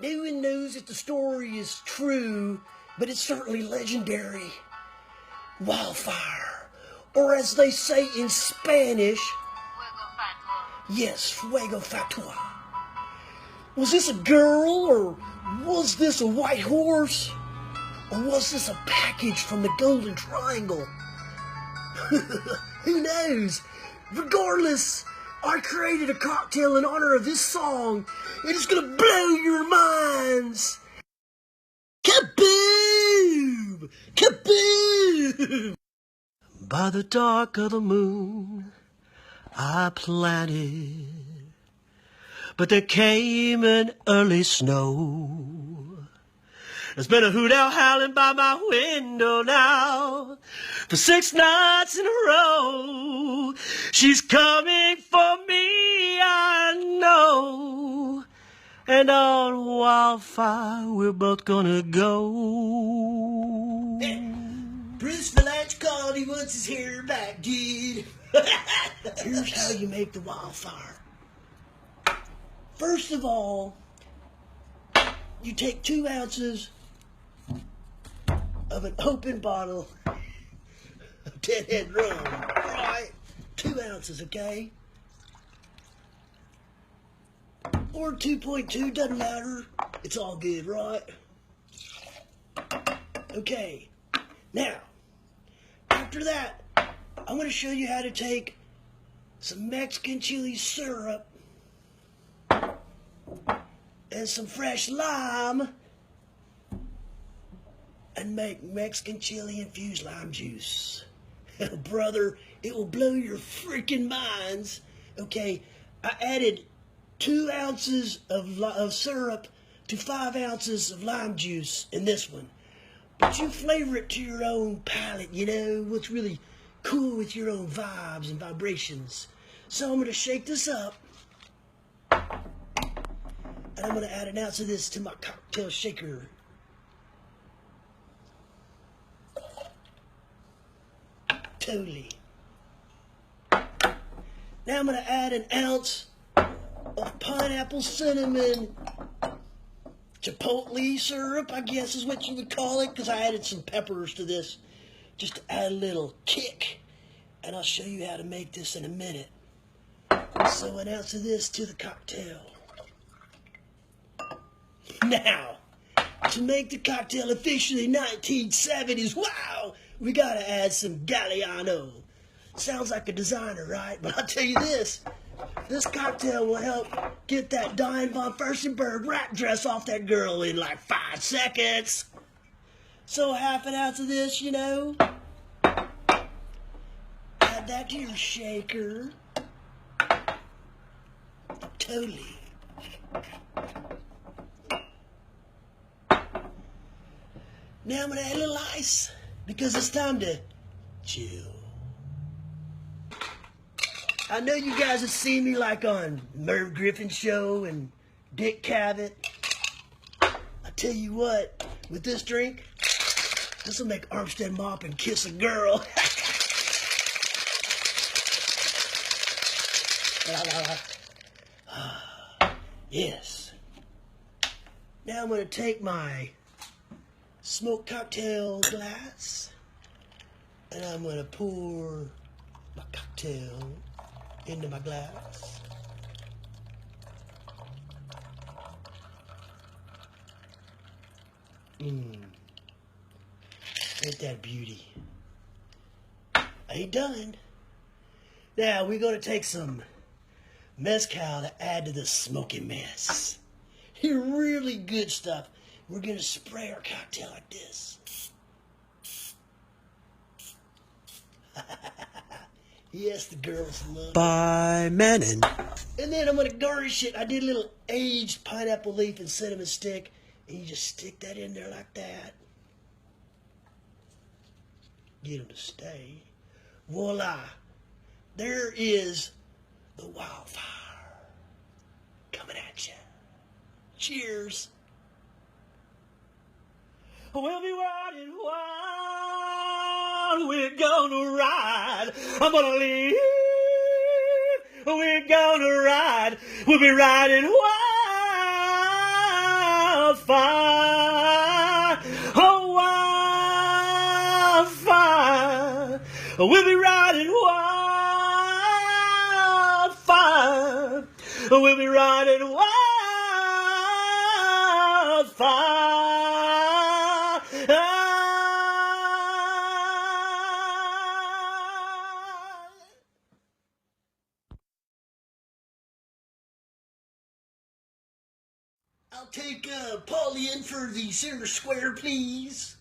No one knows if the story is true, but it's certainly legendary. Wildfire, or as they say in Spanish, yes, fuego fatua. Was this a girl, or was this a white horse, or was this a package from the Golden Triangle? Who knows? Regardless, I created a cocktail in honor of this song, and it's gonna blow your minds. Kaboom! Kaboom! By the dark of the moon, I planted, but there came an early snow. There's been a hoot owl howling by my window now for 6 nights in a row. She's coming for me, I know. And on Wildfire, we're both gonna go. Bruce Valanche called, he wants his hair back, dude. Here's how you make the Wildfire. First of all, you take 2 ounces of an open bottle of Deadhead Rum. Right? 2 ounces, okay? Or 2.2, doesn't matter. It's all good, right? Okay. Now, after that, I'm going to show you how to take some Mexican chili syrup and some fresh lime and make Mexican chili infused lime juice. Brother, it will blow your freaking minds. Okay, I added 2 ounces of syrup to 5 ounces of lime juice in this one. But you flavor it to your own palate, you know, what's really cool with your own vibes and vibrations. So I'm going to shake this up. And I'm going to add an ounce of this to my cocktail shaker. Totally. Now I'm going to add an ounce of pineapple-cinnamon Chipotle syrup, I guess is what you would call it, because I added some peppers to this just to add a little kick. And I'll show you how to make this in a minute. So an ounce of this to the cocktail. Now, to make the cocktail officially 1970s, wow, we gotta add some Galliano. Sounds like a designer, right? But I'll tell you this cocktail will help get that Diane von Furstenberg wrap dress off that girl in like 5 seconds. So half an ounce of this, you know. Add that to your shaker. Totally. Now I'm going to add a little ice because it's time to chill. I know you guys have seen me like on Merv Griffin's show and Dick Cavett. I tell you what, with this drink, this will make Armstead mop and kiss a girl. Yes. Now I'm going to take my smoked cocktail glass and I'm going to pour my cocktail into my glass. Ain't that beauty? I ain't done. Now we're going to take some mezcal to add to the smoky mess. Really good stuff. We're going to spray our cocktail like this. Yes, the girls love it. By Manon. And then I'm going to garnish it. I did a little aged pineapple leaf and cinnamon stick. And you just stick that in there like that. Get them to stay. Voila. There is the Wildfire coming at you. Cheers. We'll be riding wild. We're gonna ride. I'm gonna leave. We're gonna ride. We'll be riding wild. wildfire, oh, wildfire. We'll be riding wildfire. We'll be riding wildfire. I'll take Polly in for the center square, please.